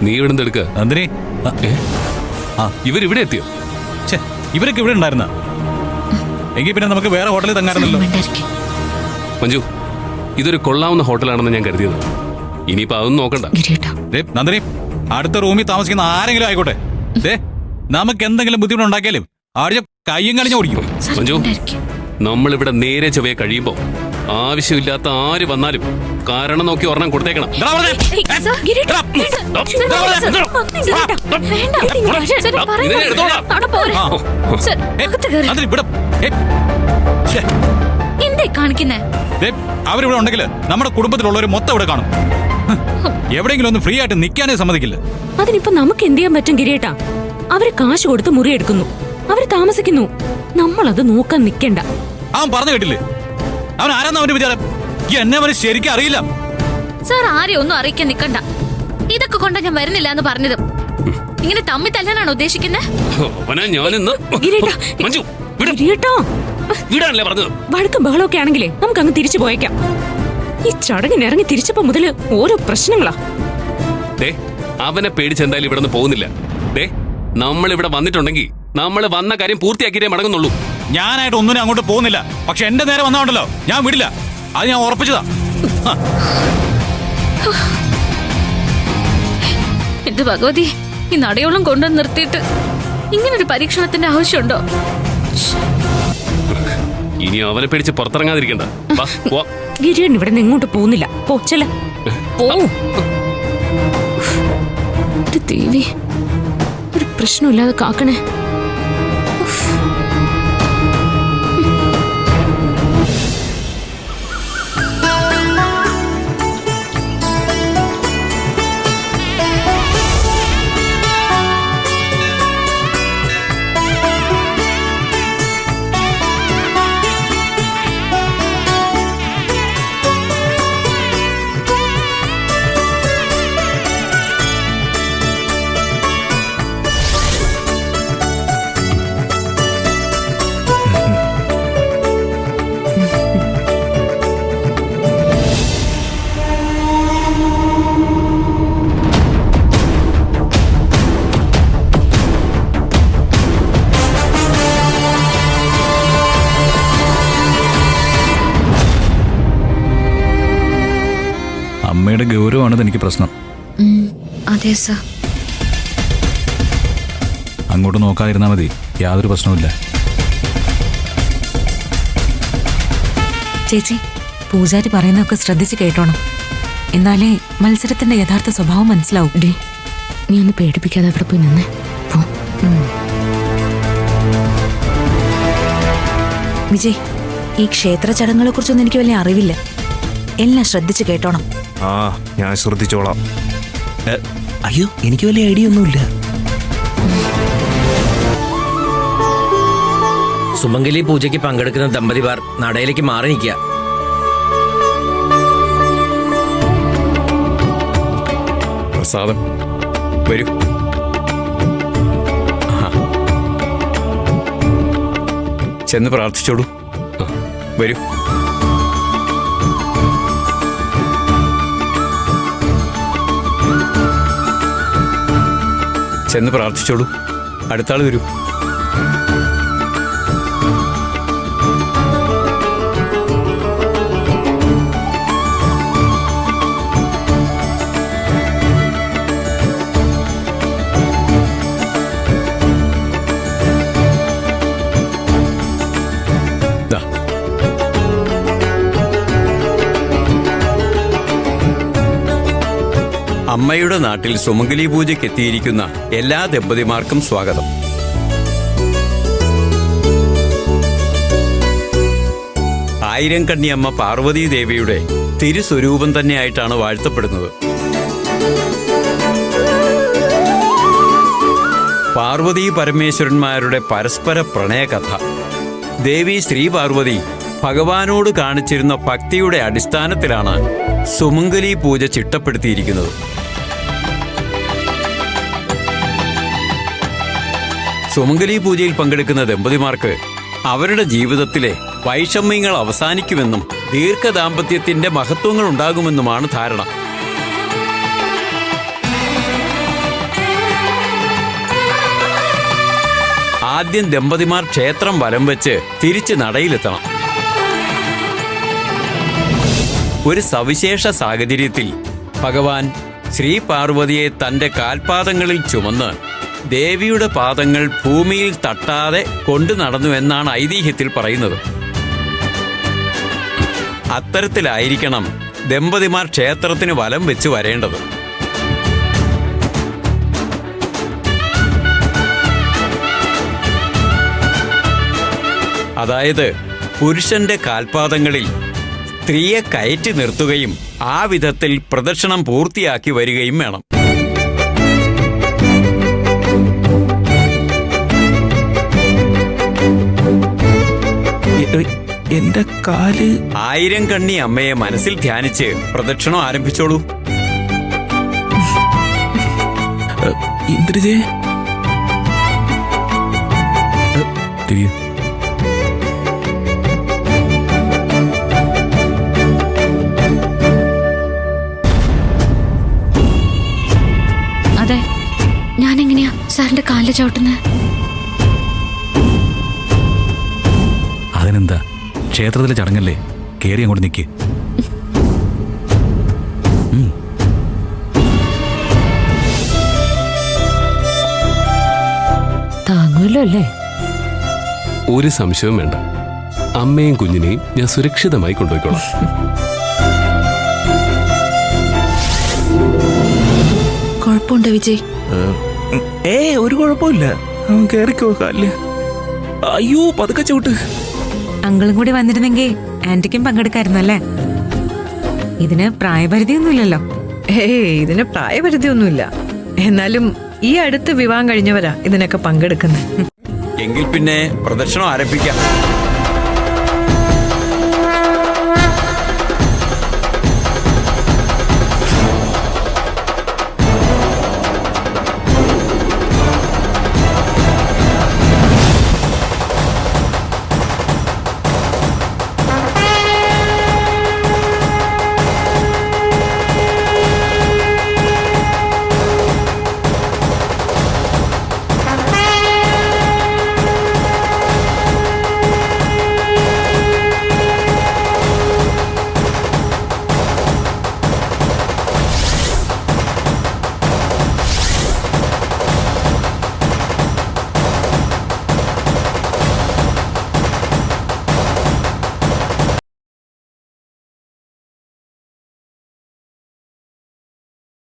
നീ ഇവിടുന്ന് എടുക്ക. നന്ദിനി, ഇവരിവിടെ എത്തിയോ? ഇവരൊക്കെ ഇവിടെ ഉണ്ടായിരുന്ന എങ്കിൽ പിന്നെ നമുക്ക് വേറെ ഹോട്ടലിൽ തങ്ങാറുണ്ടല്ലോ. മഞ്ജു, ഇതൊരു കൊള്ളാവുന്ന ഹോട്ടലാണെന്ന് ഞാൻ കരുതിയത്. ഇനിയിപ്പോ അതൊന്നും നോക്കണ്ട. നന്ദിനി, അടുത്ത റൂമിൽ താമസിക്കുന്ന ആരെങ്കിലും ആയിക്കോട്ടെ, നമുക്ക് എന്തെങ്കിലും ബുദ്ധിമുട്ടുണ്ടാക്കിയാലും ആദ്യം കയ്യും കളിഞ്ഞ് ഓടിക്കും. മഞ്ജു, നമ്മളിവിടെ നേരെ ചൊവ്വയെ കഴിയുമ്പോ ആവശ്യമില്ലാത്ത ആര് വന്നാലും കാരണം നോക്കി ഒരെണ്ണം കൊടുത്തേക്കണം. അവരിവിടെ ഉണ്ടെങ്കിൽ നമ്മുടെ കുടുംബത്തിലുള്ളവർ മൊത്തം ഇവിടെ കാണും. എവിടെയെങ്കിലും ഒന്ന് ഫ്രീ ആയിട്ട് നിൽക്കാനേ സമ്മതിക്കില്ല. അതിനിപ്പോ നമുക്ക് എന്ത് ചെയ്യാൻ പറ്റും ഗിരിയേട്ടാ? അവര് കാശ് കൊടുത്ത് മുറി എടുക്കുന്നു, അവര് താമസിക്കുന്നു, നമ്മളത് നോക്കാൻ നിക്കണ്ട. അവൻ പറഞ്ഞു കേട്ടില്ലേ? അവൻ ആരാന്ന് അവന്റെ വിചാരം? എന്നെ അവന് ശരിക്കും അറിയില്ല. സാർ ആരെയും ഒന്നും അറിയിക്കാൻ നിക്കണ്ട. ഇതൊക്കെ കൊണ്ടാ ഞാൻ വരുന്നില്ല എന്ന് പറഞ്ഞത്. ഇങ്ങനെ തമ്മി തല്ലാനാണ് ഉദ്ദേശിക്കുന്നത്? വഴക്കും ബഹളമൊക്കെ ആണെങ്കിലേ നമുക്ക് അങ്ങ് തിരിച്ചു പോയേക്കാം. ഈ ചടങ്ങിന് ഇറങ്ങി തിരിച്ചപ്പോ മുതല് ഓരോ പ്രശ്നങ്ങളാ. അവനെ പേടിച്ചെന്തായാലും ഇവിടെ നിന്ന് പോകുന്നില്ല. നമ്മൾ ഇവിടെ വന്നിട്ടുണ്ടെങ്കിൽ നമ്മൾ വന്ന കാര്യം പൂർത്തിയാക്കിയേ മടങ്ങുന്നുള്ളൂ. ഞാനായിട്ട് ഒന്നിനും അങ്ങോട്ട് പോകുന്നില്ല. പക്ഷെ എന്റെ നേരെ വന്നോണ്ടല്ലോ ഞാൻ വിടില്ല. അത് ഞാൻ ഉറപ്പിച്ചതാ. എന്റെ ഭഗവതി, ഈ നടയോളം കൊണ്ടുവന്ന് നിർത്തിയിട്ട് ഇങ്ങനൊരു പരീക്ഷണത്തിന്റെ ആവശ്യമുണ്ടോ? ഇനി അവനെ പേടിച്ച് പുറത്തിറങ്ങാതിരിക്കണ്ട. ഗിരിയൻ ഇവിടെ നിന്ന് എങ്ങോട്ട് പോകുന്നില്ല. ദേവി, ഒരു പ്രശ്നമില്ലാതെ കാക്കണേ. അമ്മയുടെ ഗൗരവമാണ് എനിക്ക് പ്രശ്നം. അതെ സർ. അങ്ങോട്ട് നോക്കാതിരുന്നാ മതി, യാതൊരു പ്രശ്നവുമില്ല. ചേച്ചി, പൂജാരി പറയുന്നതൊക്കെ ശ്രദ്ധിച്ച് കേട്ടോണം. എന്നാലേ മത്സരത്തിന്റെ യഥാർത്ഥ സ്വഭാവം മനസ്സിലാവും. നീ ഒന്ന് പേടിപ്പിക്കാതെ അവിടെ പോയി നിന്നേ. വിജയ്, ഈ ക്ഷേത്ര ചടങ്ങുകളെ കുറിച്ചൊന്നും എനിക്ക് വലിയ അറിവില്ല. എല്ലാം ശ്രദ്ധിച്ച് കേട്ടോണം. ഞാൻ ശ്രദ്ധിച്ചോളാം. അയ്യോ, എനിക്ക് വലിയ ഐഡിയ ഒന്നുമില്ല. സുമംഗലി പൂജയ്ക്ക് പങ്കെടുക്കുന്ന ദമ്പതിമാർ നടയിലേക്ക് മാറി നിൽക്കുക. പ്രസാദം വരൂ. ചെന്ന് പ്രാർത്ഥിച്ചോളൂ. വരൂ. ചെന്ന് പ്രാർത്ഥിച്ചോളൂ. അടുത്ത ആള് വരൂ. അമ്മയുടെ നാട്ടിൽ സുമംഗലി പൂജയ്ക്ക് എത്തിയിരിക്കുന്ന എല്ലാ ദമ്പതിമാർക്കും സ്വാഗതം. ആയിരം കണ്ണിയമ്മ പാർവതീ ദേവിയുടെ തിരുസ്വരൂപം തന്നെയായിട്ടാണ് വാഴ്ത്തപ്പെടുന്നത്. പാർവതീ പരമേശ്വരന്മാരുടെ പരസ്പര പ്രണയകഥ. ദേവി ശ്രീ പാർവതി ഭഗവാനോട് കാണിച്ചിരുന്ന ഭക്തിയുടെ അടിസ്ഥാനത്തിലാണ് സുമംഗലി പൂജ ചിട്ടപ്പെടുത്തിയിരിക്കുന്നത്. സുമംഗലി പൂജയിൽ പങ്കെടുക്കുന്ന ദമ്പതിമാർക്ക് അവരുടെ ജീവിതത്തിലെ വൈഷമ്യങ്ങൾ അവസാനിക്കുമെന്നും ദീർഘദാമ്പത്യത്തിന്റെ മഹത്വങ്ങൾ ഉണ്ടാകുമെന്നുമാണ് ധാരണ. ആദ്യം ദമ്പതിമാർ ക്ഷേത്രം വലം വെച്ച് തിരിച്ച് നടയിലെത്തണം. ഒരു സവിശേഷ സാഹചര്യത്തിൽ ഭഗവാൻ ശ്രീ പാർവതിയെ തന്റെ കാൽപാദങ്ങളിൽ ചുമന്ന് ദേവിയുടെ പാദങ്ങൾ ഭൂമിയിൽ തട്ടാതെ കൊണ്ടു നടന്നു എന്നാണ് ഐതിഹ്യത്തിൽ പറയുന്നത്. അത്തരത്തിലായിരിക്കണം ദമ്പതിമാർ ക്ഷേത്രത്തിന് വലം വെച്ച് വരേണ്ടത്. അതായത് പുരുഷന്റെ കാൽപാദങ്ങളിൽ സ്ത്രീയെ കയറ്റി നിർത്തുകയും ആ വിധത്തിൽ പ്രദക്ഷിണം പൂർത്തിയാക്കി വരികയും വേണം. എന്റെ കാല്. 1000 കണ്ണി അമ്മയെ മനസ്സിൽ ധ്യാനിച്ച് പ്രദക്ഷിണം ആരംഭിച്ചോളൂ. ഇന്ദ്രജേ, തിരിയ. അതെ, ഞാൻ എങ്ങനെയാ സാറിന്റെ കാലിൽ ചവിട്ടുന്നത്? അതിനെന്താ, ക്ഷേത്രത്തിലെ ചടങ്ങല്ലേ, കേറി അങ്ങോട്ട് നിൽക്ക്. താങ്ങുമല്ലോ അല്ലേ? ഒരു സംശയവും വേണ്ട. അമ്മയും കുഞ്ഞിനെയും ഞാൻ സുരക്ഷിതമായി കൊണ്ടുപോയിക്കോളാം. കുഴപ്പമുണ്ടോ വിജയ്? ഒരു കുഴപ്പമില്ല. അവൻ കേറിക്കോ കാലില്. അയ്യോ, പതുക്കെ ചവിട്ട്. അങ്കിളും കൂടി വന്നിരുന്നെങ്കിൽ ആന്റിക്കും പങ്കെടുക്കായിരുന്നു അല്ലേ? ഇതിന് പ്രായപരിധിയൊന്നുമില്ലല്ലോ. ഇതിന് പ്രായപരിധിയൊന്നുമില്ല. എന്നാലും ഈ അടുത്ത് വിവാഹം കഴിഞ്ഞവരാ ഇതിനൊക്കെ പങ്കെടുക്കുന്നത്. എങ്കിൽ പിന്നെ പ്രദക്ഷിണം ആരംഭിക്കാം.